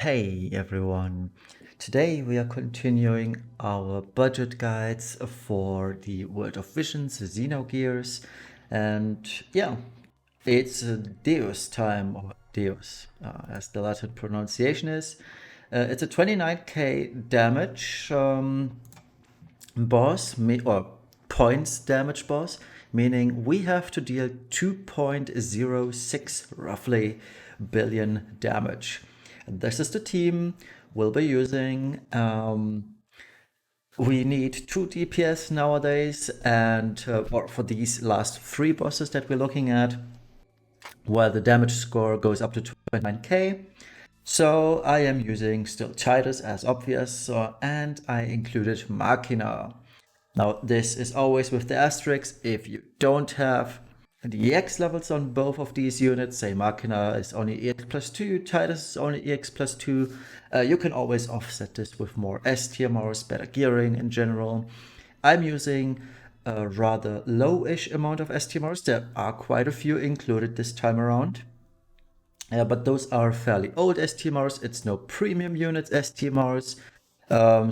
Hey everyone! Today we are continuing our budget guides for the World of Visions, Xenogears, and yeah, it's Deus time, or Deus, as the Latin pronunciation is. It's a 29k damage boss, or points damage boss, meaning we have to deal 2.06 roughly billion damage. And this is the team we'll be using. We need 2 DPS nowadays, and or for these last 3 bosses that we're looking at, where the damage score goes up to 29k. So I am using still Tidus as obvious, and I included Machina. Now this is always with the asterisk. If you don't have the EX levels on both of these units, say Machina is only EX+2, Tidus is only EX+2, you can always offset this with more STMRs, better gearing in general. I'm using a rather low-ish amount of STMRs. There are quite a few included this time around. But those are fairly old STMRs. It's no premium units STMRs.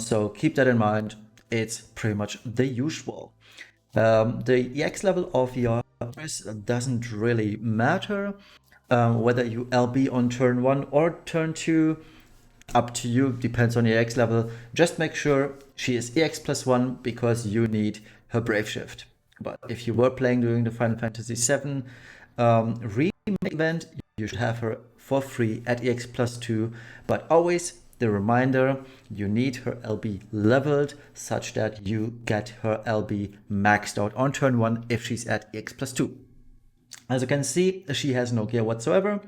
So keep that in mind. It's pretty much the usual. The EX level of your doesn't really matter. Whether you LB on turn 1 or turn 2, up to you, depends on your EX level. Just make sure she is EX+1 because you need her Brave Shift. But if you were playing during the Final Fantasy VII remake event, you should have her for free at EX+2. But always the reminder, you need her LB leveled such that you get her LB maxed out on turn 1 if she's at EX+2. As you can see, she has no gear whatsoever.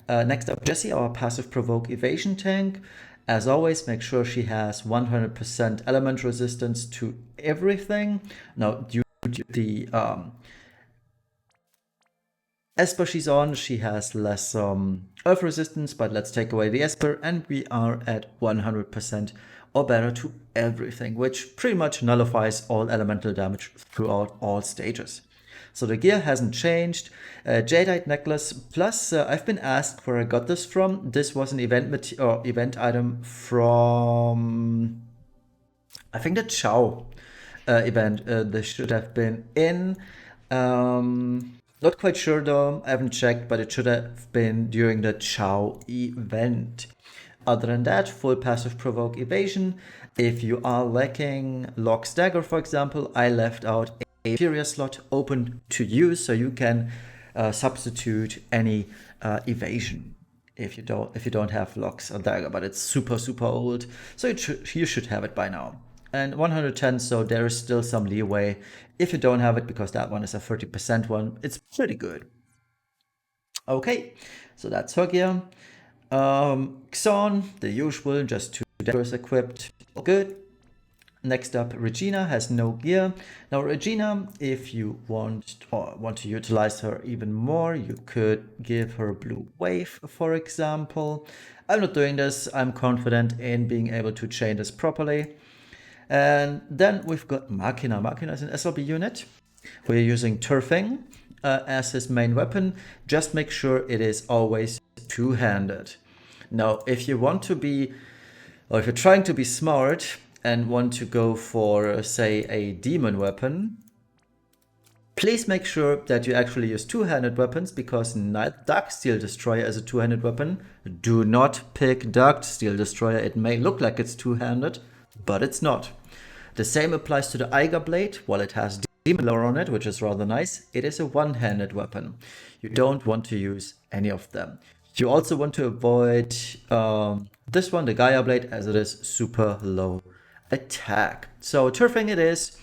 Next up, Jessie, our passive provoke evasion tank. As always, make sure she has 100% element resistance to everything. Now, due to the Esper she's on, she has less earth resistance, but let's take away the Esper and we are at 100% or better to everything, which pretty much nullifies all elemental damage throughout all stages. So the gear hasn't changed. Jadeite necklace plus, I've been asked where I got this from. This was an event item from, I think, the Chow event. This should have been in. Not quite sure though, I haven't checked, but it should have been during the Chow event. Other than that, full passive provoke evasion. If you are lacking Lock's Dagger, for example, I left out a inferior slot open to use, so you can substitute any evasion if you don't have Lock's Dagger, but it's super old, so you should have it by now. And 110, so there is still some leeway if you don't have it, because that one is a 30% one. It's pretty good. Okay, so that's her gear. Xon, the usual, just 2 daggers equipped. Good. Next up, Regina has no gear. Now Regina, if you want to utilize her even more, you could give her Blue Wave, for example. I'm not doing this. I'm confident in being able to chain this properly. And then we've got Machina. Machina is an SLB unit. We're using Turfing as his main weapon. Just make sure it is always two-handed. Now, if you want to be, or if you're trying to be smart and want to go for, say, a demon weapon, please make sure that you actually use two-handed weapons, because Dark Steel Destroyer is a two-handed weapon. Do not pick Dark Steel Destroyer. It may look like it's two-handed, but it's not. The same applies to the Eiger Blade. While it has demon lore on it, which is rather nice, it is a one-handed weapon. You don't want to use any of them. You also want to avoid this one, the Gaia Blade, as it is super low attack. So turfing it is.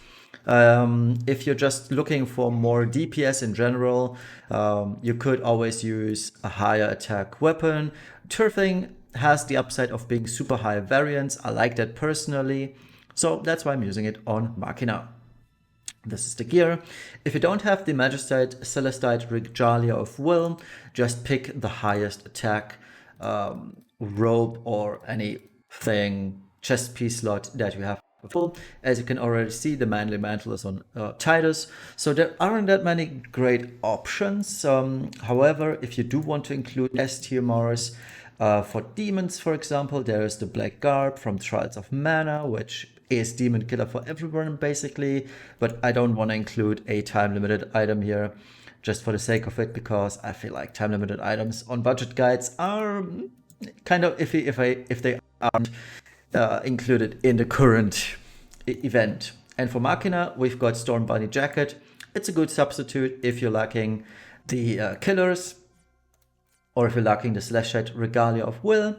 If you're just looking for more DPS in general, you could always use a higher attack weapon. Turfing has the upside of being super high variance. I like that personally, so that's why I'm using it on Machina. This is the gear. If you don't have the Magistite, Celestite, Regalia of Will, just pick the highest attack robe or anything chest piece slot that you have full. As you can already see, the Manly Mantle is on Tidus, so there aren't that many great options. However, if you do want to include STMRs, For demons, for example, there is the Black Garb from Trials of Mana, which is demon killer for everyone basically, but I don't want to include a time limited item here just for the sake of it, because I feel like time limited items on budget guides are kind of iffy if they aren't included in the current event. And for Machina, we've got Storm Bunny Jacket. It's a good substitute if you're lacking the killers, or if you're lacking the Slashhead Regalia of Will.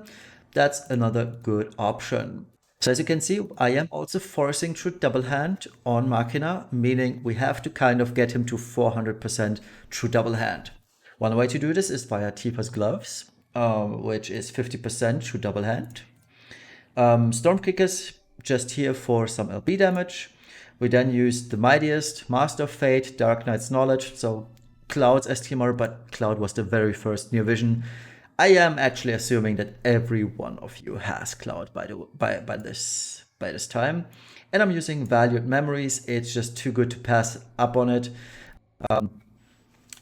That's another good option. So as you can see, I am also forcing through double hand on Machina, meaning we have to kind of get him to 400% through double hand. One way to do this is via Tifa's Gloves, which is 50% through double hand. Stormkickers just here for some LB damage. We then use the Mightiest, Master of Fate, Dark Knight's Knowledge, so Cloud's STMR, but Cloud was the very first Near Vision. I am actually assuming that every one of you has Cloud by this time. And I'm using Valued Memories. It's just too good to pass up on it.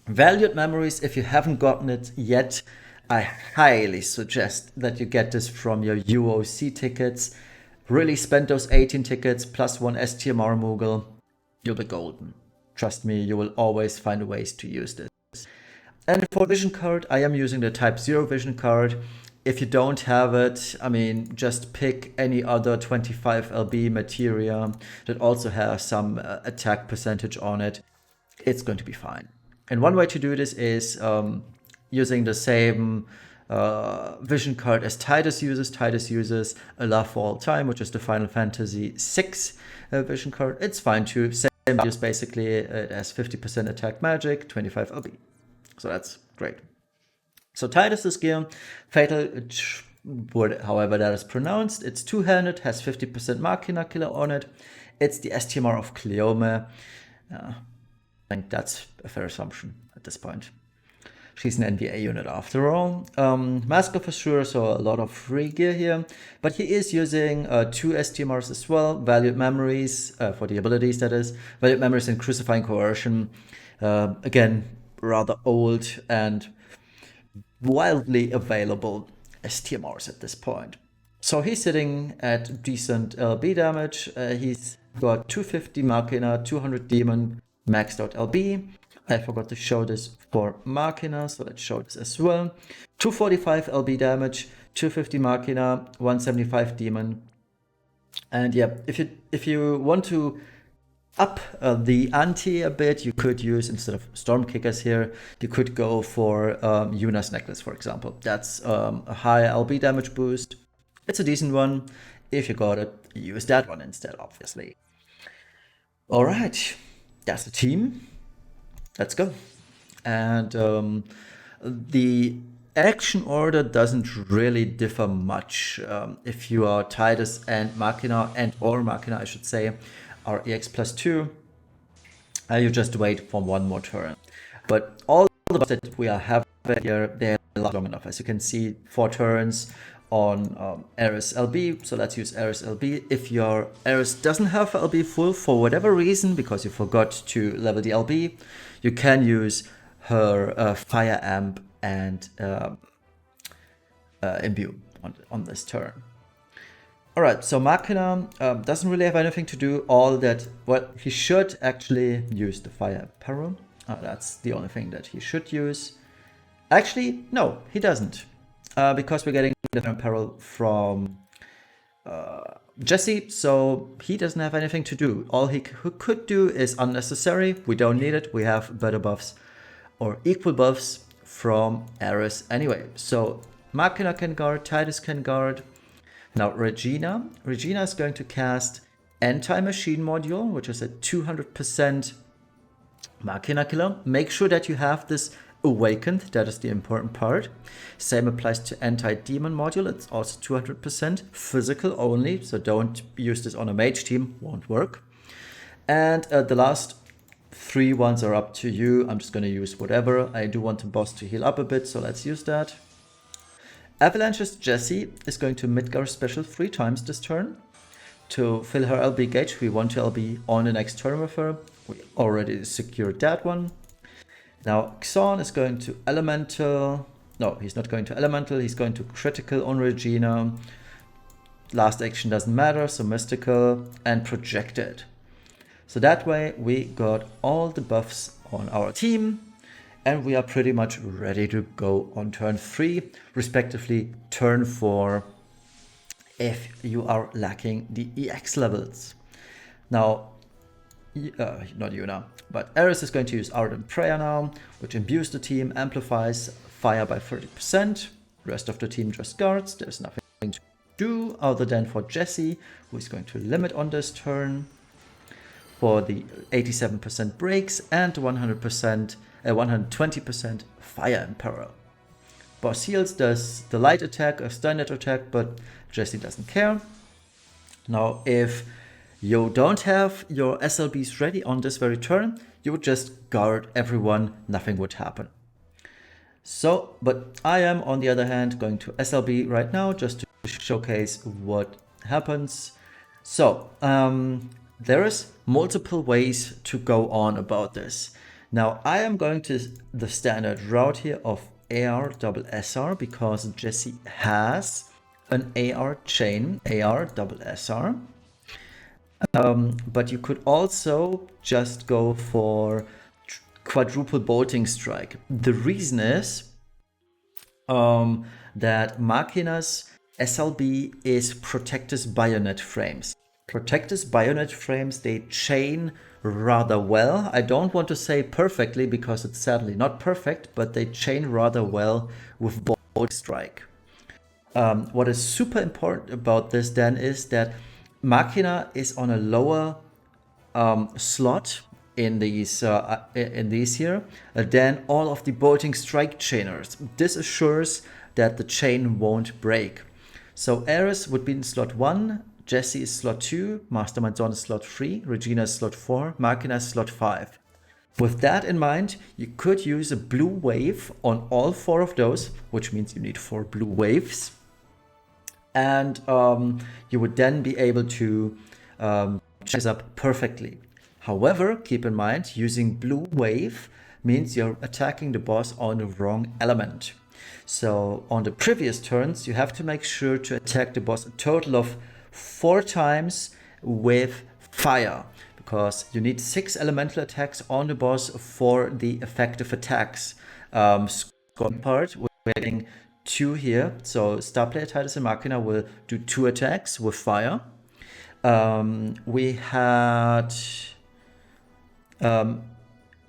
Valued Memories, if you haven't gotten it yet, I highly suggest that you get this from your UOC tickets. Really spend those 18 tickets plus one STMR Moogle. You'll be golden. Trust me, you will always find ways to use this. And for vision card, I am using the Type 0 vision card. If you don't have it, I mean, just pick any other 25 LB materia that also has some attack percentage on it. It's going to be fine. And one way to do this is using the same vision card as Tidus uses. Tidus uses A Love for All Time, which is the Final Fantasy VI vision card. It's fine too. Same values basically. It has 50% attack magic, 25 LB. So that's great. So Tidus's gear, Fatal word, however that is pronounced. It's two-handed, has 50% Machina killer on it. It's the STMR of Cleome. I think that's a fair assumption at this point. She's an NBA unit after all. Masker for sure, so a lot of free gear here. But he is using two STMRs as well. Valued Memories, for the abilities that is. Valued Memories and Crucifying Coercion. Again, rather old and wildly available STMRs at this point. So he's sitting at decent LB damage. He's got 250 Machina, 200 Demon, maxed out LB. I forgot to show this for Machina, so let's show this as well. 245 LB damage, 250 Machina, 175 Demon. And yeah, if you want to up the ante a bit, you could use, instead of Storm Kickers here, you could go for Yuna's Necklace, for example. That's a high LB damage boost. It's a decent one. If you got it, use that one instead, obviously. All right, that's the team. Let's go. And the action order doesn't really differ much if you are Tidus and Machina, or Machina, I should say, are EX+2. You just wait for one more turn. But all the buffs that we are having here, they're long enough. As you can see, 4 turns on Eris LB. So let's use Eris LB. If your Eris doesn't have LB full for whatever reason, because you forgot to level the LB, you can use her Fire Amp and Imbue on this turn. Alright, so Machina doesn't really have anything to do all that. Well, he should actually use the Fire Apparel. That's the only thing that he should use. Actually, no, he doesn't. Because we're getting the Fire Apparel from Jesse, so he doesn't have anything to do. All he could do is unnecessary. We don't need it. We have better buffs or equal buffs from Eris anyway. So Machina can guard, Tidus can guard. Now Regina is going to cast Anti-Machine Module, which is a 200% Machina killer. Make sure that you have this awakened, that is the important part. Same applies to Anti-Demon Module, it's also 200% physical only, so don't use this on a mage team, won't work. And the last 3 ones are up to you. I'm just going to use whatever. I do want the boss to heal up a bit, so let's use that. Avalanche's Jessie is going to Midgar special 3 times this turn to fill her LB gauge. We want to LB on the next turn with her. We already secured that one. Now Xon is going to Elemental No, he's not going to elemental, he's going to critical on Regina. Last action doesn't matter, so mystical and projected. So that way we got all the buffs on our team and we are pretty much ready to go on turn 3, respectively turn 4 if you are lacking the EX levels. Now, not you now, but Ares is going to use Ardent Prayer now, which imbues the team, amplifies fire by 30%. Rest of the team just guards. There's nothing to do other than for Jesse, who is going to limit on this turn for the 87% breaks and 120% fire in parallel. Boss heals does the light attack, a standard attack, but Jesse doesn't care. Now, if you don't have your SLBs ready on this very turn, you would just guard everyone, nothing would happen. So, but I am on the other hand going to SLB right now just to showcase what happens. So, there is multiple ways to go on about this. Now, I am going to the standard route here of AR double SR because Jesse has an AR chain, AR double SR. But you could also just go for quadruple bolting strike. The reason is that Machina's SLB is Protectus Bayonet frames. Protectus Bayonet frames, they chain rather well. I don't want to say perfectly because it's sadly not perfect, but they chain rather well with bolt strike. What is super important about this then is that Machina is on a lower slot in these here than all of the bolting strike chainers. This assures that the chain won't break. So Ares would be in slot 1, Jesse is slot 2, Mastermind Zone is slot 3, Regina is slot 4, Machina is slot 5. With that in mind, you could use a blue wave on all 4 of those, which means you need 4 blue waves. And you would then be able to check this up perfectly. However, keep in mind, using blue wave means you're attacking the boss on the wrong element. So on the previous turns, you have to make sure to attack the boss a total of 4 times with fire, because you need 6 elemental attacks on the boss for the effective attacks. Scoring part, we're getting 2 here. So star player Tidus and Machina will do 2 attacks with fire. We had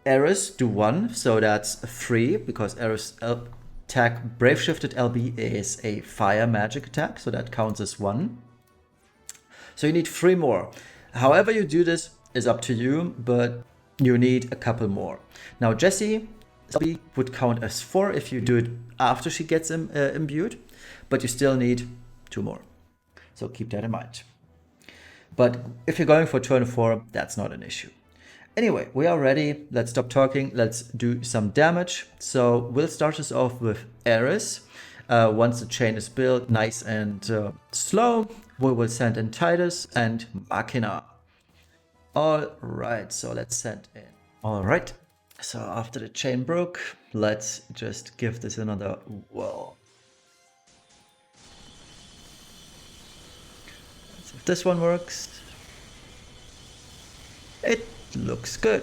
Ares do 1, so that's 3, because Ares attack Brave Shifted LB is a fire magic attack, so that counts as 1. So you need 3 more. However you do this is up to you, but you need a couple more. Now Jessie would count as 4 if you do it after she gets imbued, but you still need 2 more. So keep that in mind. But if you're going for turn 4, that's not an issue. Anyway, we are ready. Let's stop talking. Let's do some damage. So we'll start this off with Ares. Once the chain is built, nice and slow, we will send in Tidus and Machina. All right, so let's send in. All right, so after the chain broke, let's just give this another whirl. Let's see if this one works. It looks good.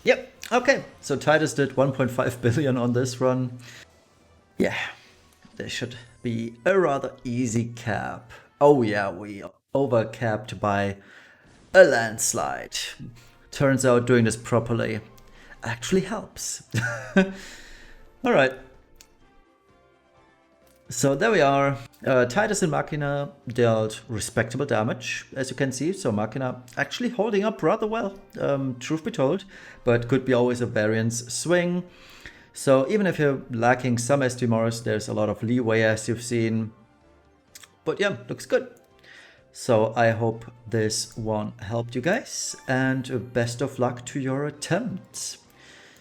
Yep, okay, so Tidus did 1.5 billion on this run. Yeah, there should be a rather easy cap. Oh yeah, we overcapped by a landslide. Turns out doing this properly actually helps. All right. So there we are. Tidus and Machina dealt respectable damage, as you can see. So Machina actually holding up rather well, truth be told, but could be always a variance swing. So even if you're lacking some STMRs, there's a lot of leeway, as you've seen. But yeah, looks good. So I hope this one helped you guys, and best of luck to your attempts.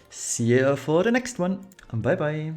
See you for the next one. Bye bye.